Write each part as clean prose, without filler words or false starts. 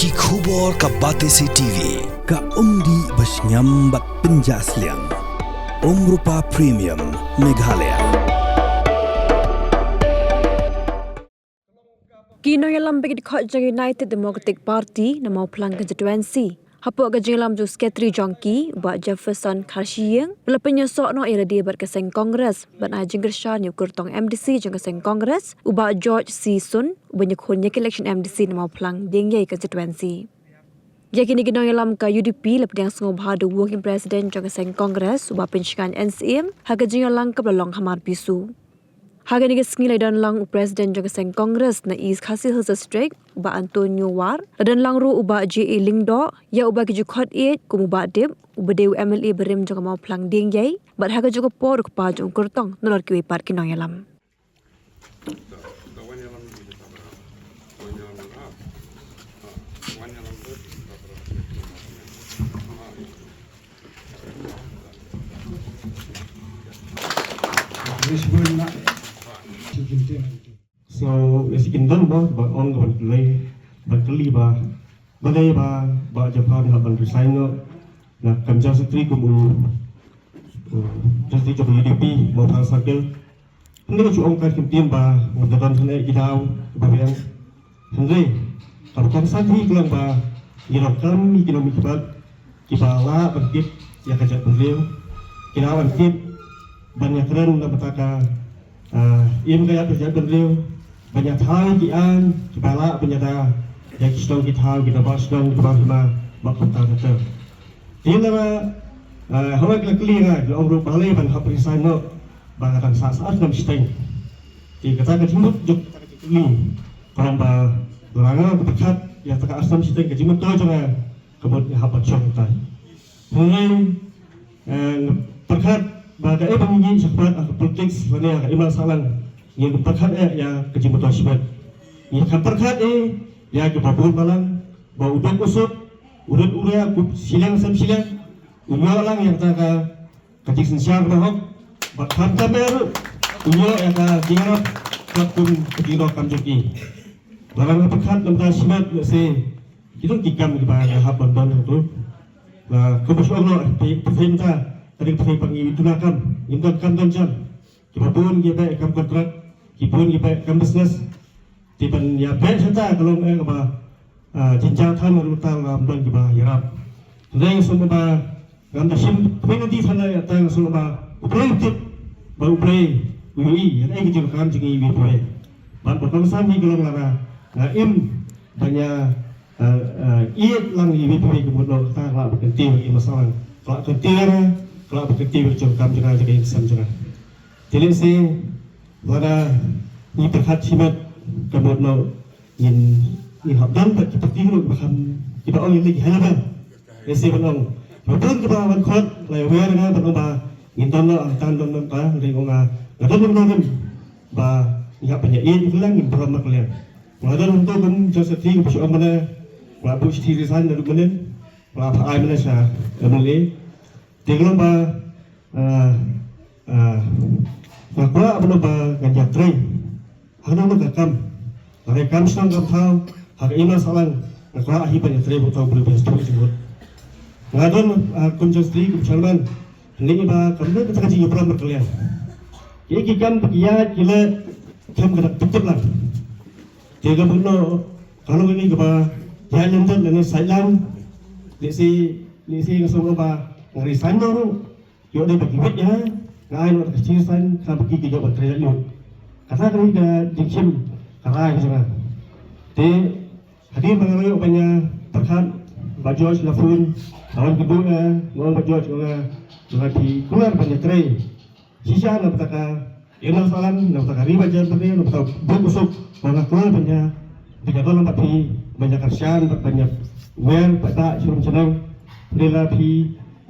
Ki khubor ka Batesi TV. Ka umdi basnyambak penjaslian. Rupa Premium Meghalaya. Kino yalam bagi dikhot jang United Democratic Party na mau pelang constituency. Hapuk ke jalam tu Sekretari Jongki buat Jefferson Karshiyeng bila penyosok no era dia berkeseng Kongres ban ajeng gershan yu kurtong MDC jeng keseng Kongres ubah George C. Sun ubah nyekhunya ke election MDC na mau pelang dingyai constituency. Ya kini kino yalam ke UDP lepas yang sengguh bahadu working president jeng keseng Kongres ubah pencegahan NCM haga jeng yalang ke belong hamar bisu. Haga ni kesengilai dan lang presiden jeng keseng Kongres na East Khasi Hills District ubah Antonio War dan lang ru ubah J.A. Lingdo ya ubah kejukhot it kumubah dip ubah dewa MLA berim jeng mau pelang ding yai bat haga juga por kepa jeng kurtong nolor kiwi par kino yalam. So, si kindan ba on the delay kali ba Japan haban resign na kamja setri kumu jadi job UDP mau sakil hindi ko ang kahit kim ba magdatan sa ilaw ba yang hindi kapag sa di lang ba girakam ekonomi kibala bagit ya kajat beliau kinawan kip banyak keren na bataka im kaya kajat beliau banyak hal kian kibala penyata yang kita tahu kita bahas dan kita bahas makhluk tertentu. Dia nama hawa kelakliran orang rumah balai ban hapri sana bahkan saat nam steng. Dia kata kejimut juk kekli kalau bah orang berdekat ya tak asam steng kejimut tu jangan kebut hapat contai. Mulai berkat bagai pengingin sahabat politik sebenarnya imal salang yang berkat ya kejimut tersebut. Yang berkat ya ke babur malang bau udang kusut urut uria silang silang ulang yang taka kajik sensiang bahok bakham kameru uyo yang ka dingarap kapun kedino kamjoki larang pekat lemta simat se kita kikam di bawah hab don itu la kubus Allah perintah tadi pangi tunakam indon kam donjan kibabun gibe kam kontrak kibun gibe kam bisnes tiban ya ben serta kalau apa jenjang tan rutal ramdan kiba yarap reng semua ba gamda sim pengen di sana ya tang semua ba uprei tip ba uprei ui ya ai gitu kan jingi wi uprei ban potong sami kalau lara na im banyak iet lang wi uprei kemudian ta la berkentir i masalah kalau berkentir berjum kam jangan jadi sam jangan jadi si lara ni berkat simat kemudian in habdan tak kita tinggal bahkan kita orang lagi halaman esi penong betul kita awan kot lewat dengan penong bah intan lo angtan lo bah ringonga ngadon penong bah ia penyair pulang in beram kalian ngadon untuk pun jasa ting bersyukur mana labu siti resign dari mana labu ay mana sah mulai tinggal bah nakwa penong bah ganjak train Hana magkakam, rekam sang gamthau, hak ima salang, nakla ahi banyak terima tahu boleh beres tu jemput. Ngadon konjustri kumchalman, ini iba kamne kita kaji yupram berkalian. Jadi kikam pekiat kila kam kena tutup lah. Tiga bulan kalau ini keba jalan tu dengan sailan, lesi ngasong ba ngarisan dulu, yo ada bagi wet ya, ngai lo kecil san, kam pergi kita berteriak yuk. Kata kami ke jengkim karai macam Di hadir mengalami banyak berkat baju selafun lawan kedua lawan baju juga di keluar banyak tray sisa nak berkata ialah salam nak berkata riba jalan berdiri nak berkata busuk mana keluar banyak tiga tahun nampak pi banyak kerjaan banyak wear pada curung cenang berdiri pi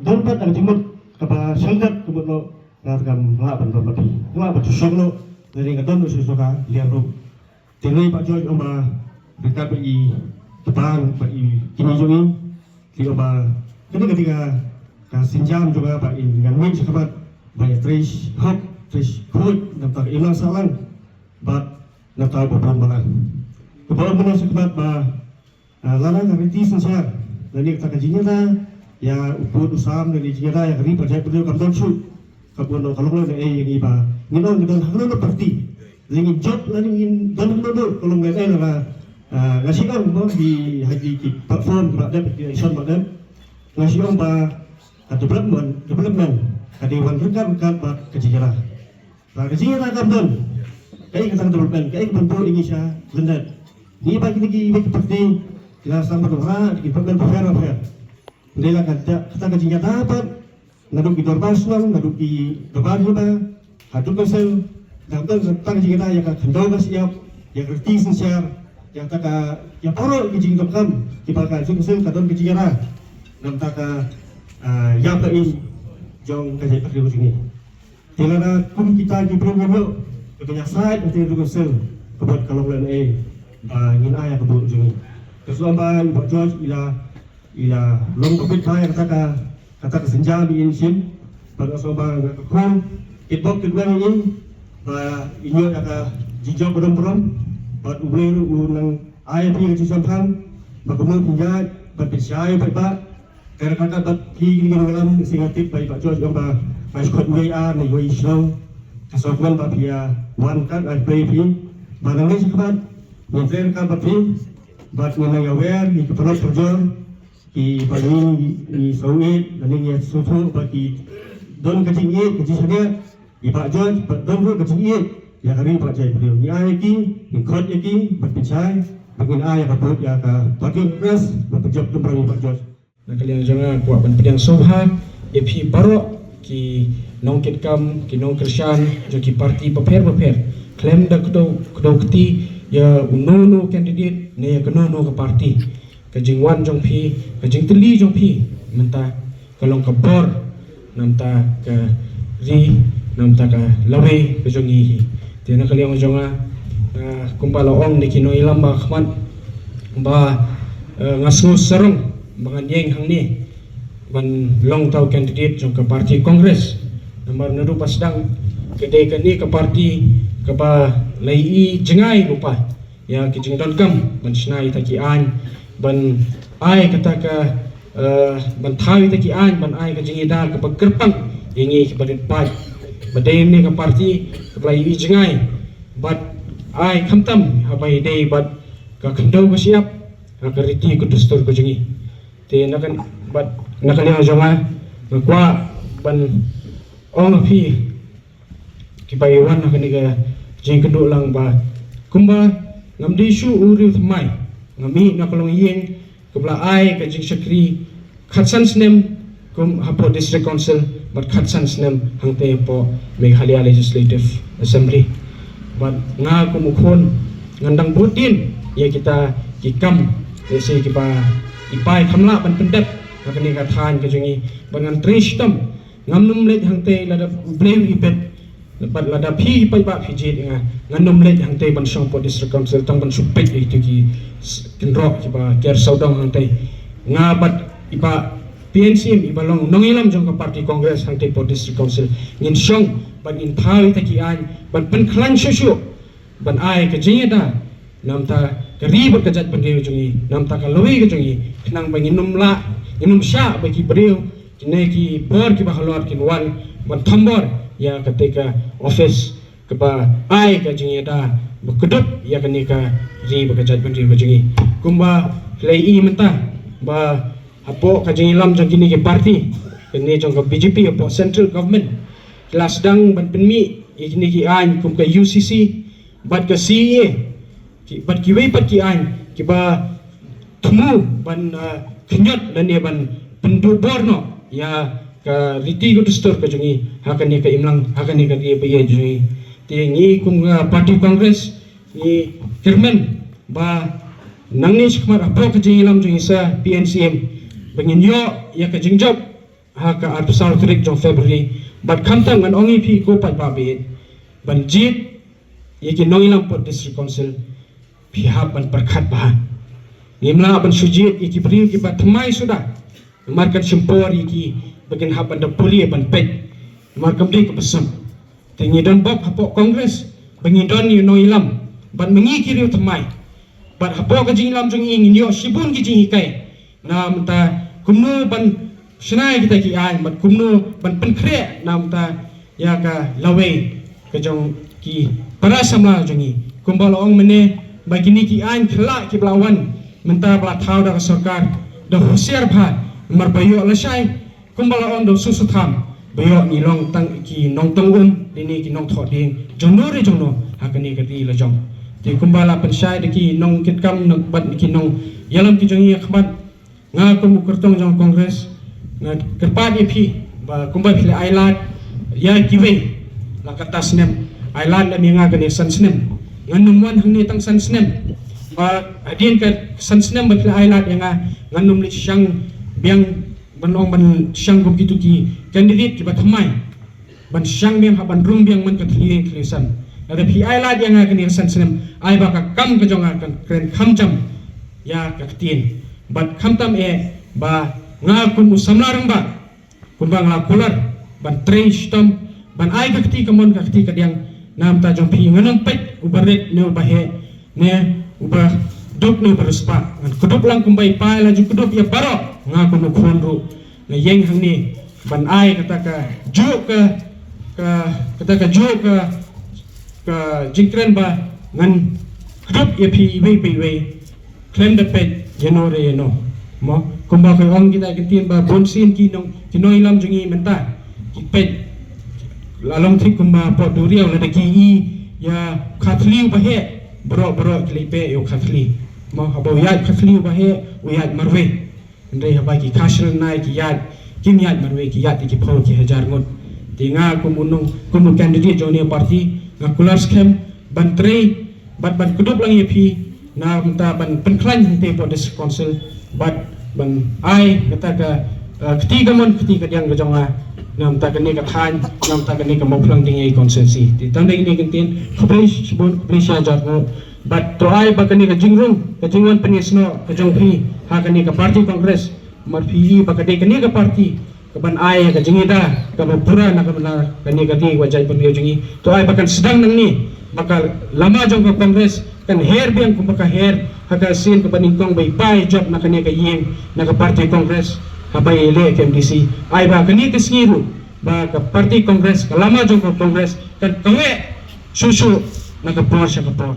dompet dan jemut kepada senggat kemudian ngatakan lapan dompet pi lapan tusuk lo dari kadang suka lihat rum. Tinggal Pak Joy oma dekat bagi Jepang bagi kini jongi. Dia oma ketika sinjam juga Pak dengan win sekabat banyak trish hop trish hood dan tak ilang salang bat nak tahu beberapa malam. Kepala benar sekabat bah Larang kami sincere dan ini kata kajinya dah ya uput usam dan ini dah yang kami percaya berdua kamdon shoot kabuan kalau lo yang iba nginon halo parti lagi job lagi ingin dan kalau nggak lah ngasih kan mau di haji di platform berada di isan berada ngasih kan development kadi wan rekam kan kajinya lah kajinya kamdon kayak kata development kayak bentuk Indonesia London ni bagi lagi parti kita sama orang di development fair dia kata kajinya dapat ngaduk di Dorbaswang, ngaduk di Dobarhiba, haduk kesel, dan tentang kita yang kendor siap, yang kerti sincere, yang taka yang poro kijing dokam, kipakan kesel kadon kijingara, dan taka yang paling jong kasih pakai begini. Tiada kum kita di program ketanya side nanti dulu kesel, kebuat kalau bulan ingin ayah kebuat begini. Kesuamban buat George ila long covid kaya kata kesenjang di Indonesia pada sobat kekun itbok kedua ini inyo kata jijau berem buat ubel unang ayat yang disampaikan bagaimana punya berbicara baik karena kata buat kiri dalam singatif baik Pak George gambar maskot WA nih woi slow kesokuan Pak Pia one kan baby barang ini sekat mentrain kan Pak Pia buat mengenai aware di kepala perjuangan di pagi di sawit dan ini susu bagi don kecingit kecingnya di Pak George don pun kecingit ya kami Pak Jai beliau ni ayat ni kot lagi berbicara dengan ayat apa ya ke bagi press berjawab tentang Pak George. Nak kalian jangan buat pendidikan soha EP barok ki nongkit kam ki nong Krisyan jo ki parti paper klaim dak do kti ya unono candidate ne ya kenono ke parti kajing wan jong pi kajing teli jong pi menta kalong ke bor namta ke ri namta ke lawe ke jong hi tiana kaliang jonga kumpala ong ni kino ilam ba khman ba ngasu serong bangan yeng hang ni ban long tau candidate jong ke parti kongres nomor neru pasdang kedai ke ni ke parti ke ba lai jengai lupa ya kijing don kam ban snai taki an ban ai kata ka ban thawi taki an ban ai ka jingi da ka pagkerpang ingi ka badit pai badai ni ka parti ka plai i jingai bat ai khamtam habai dei bat ka khandau ka siap ka riti ku dustur ku jingi te nakan bat nakali jonga kwa ban ong phi ki bai wan ka ni ka jing kedu lang ba kumba ngamdi shu uri thmai ngami na kalong yeng kebla ai ka jing sakri khatsan snem kum hapo district council but khatsan snem hangte po Meghalaya Legislative Assembly but nga kumukhon ngandang butin ya kita kikam desi kipa ipai khamla ban pendep kakani ka than ka jingi bangan tristam ngamnum let hangte lada blame ipet lepas lada pi pai ba fiji nga nganum let hangte ban song po district council tang ban supet itu ki kendrok kiba ker saudang hangte ngabat ipa PNCM iba long nongilam jong ka parti kongres hangte po district council ngin song ban in thawi taki an ban pen khlan shushu ban ai ka jingeda namta ka ribot ka jat pandeu jongi namta ka lowi ka jongi nang ban inum la inum sha ba ki breu kine ki bor ki ba halor kin wan ban thambor ya ketika office keba ai ka jingeda bekedut ya kenika ri ba ka jat pandeu ka jongi kumba lei i mentah ba apo kajing ilam jang kini ke parti kini jang ke BJP apo central government kelas dang ban penmi kini ki an kum ke UCC bat ke CA ki bat ki wei bat ki an ki ba temu ban kenyot dan dia ban pendu borno ya ke riti ko dustur ke jungi hakan ni ke imlang hakan ni ke dia bayi jungi tingi kum parti kongres ni firman ba nangis kemar apo kajing ilam jungi sa PNCM bengin yo ya ka jingjob ha ka artusal trik jong February bat kantang ngan ongi pi ko pat babit ban jit ya ki nongilam pot district council pi ha ban perkhat bahan ngimla ban sujit iki bri ki bat mai sudah markan sempor iki begin ha ban da poli ban pet markam di ke pesam tingi don bok ha po kongres bengin don ni nongilam ban mengi kiri temai bat hapo ka jing lam jong ing nyo shibun ki jing kai nam ta kumno ban shnai kita ki ai mat kumno ban pen kre nam ta ya ka lawe ka jong ki para samla jong i kumbal ong mene bagi ni ki ai khla ki blawan menta bla thau da sarkar da husiar bha mar bayo lasai kumbal ong do susu tham bayo ni long tang ki nong tong dini ki nong tho ding jongno re jongno hakani ka ti la jong ti kumbala pensai de ki nong kit kam nak bat ki nong yalam ki jongi khmat nga kum kurtong jong kongres nga kerpa di phi ba kumbal phi ailat ya kiwe la kata snem ailat la mi nga ka ni san snem nga numwan hang ni tang san snem ba adien ka san snem ba phi ailat ya nga num li syang biang banong ban syang gum kitu ki candidate ki ba thamai ban syang biang ban rum biang man ka thli klisan ada pi ailat yang akan irsan senem ai baka kam ke jong akan kren khamjam ya kaktin bat khamtam ba ngakum samlarang ba kumbang la kular ban train stom ban ai kakti kamon kakti kadiang nam ta jong pi nganam pet ubaret ne bahe ne ubah dok ne beruspa ngan kudup lang kumbai pai laju kudup ya baro ngakum khonru ne yeng hang ni ban ai kata ka ju ka ju ka jingkren ba ngan kudup ya pi we klem de pet yeno re yeno mo kumba ko ong kita kitin ba bonsin ki no ilam jungi menta ki pet lalong thik kumba po duriau la de ki i ya khathli ba he bro klipe yo khathli mo habo ya khathli ba he u ya marwe ndai haba ki khashal nai ki ya kim ya marwe ki ya ti ki phol ki hajar ngot tinga kumunung kumu candidate joni party ngakular scam bantrei ban kudup lang yapi na menta ban penklan te po des council ban ai kata ka ketiga yang kejonga nam ta kene ka than nam ta kene ka moplang ding ai konsensi ti tanda ini kentin khabris bon khabrisha jarno bat to ai ba kene ka jingwan penisno ka jongpi ha kene ka party congress marpi ba kene ka party kaban ai ka jingida ka pura na kamana kani gati wajai pun jongi to ai bakan sedang nang ni bakal lama jong ka kongres kan her biang kumaka her haka sin ka baningkong bay pai job na kani ka yeng na ka party kongres habay ele KMDC ai ba kani ka singiru ba ka party kongres ka lama jong ka kongres kan kawe susu na ka por siya ka por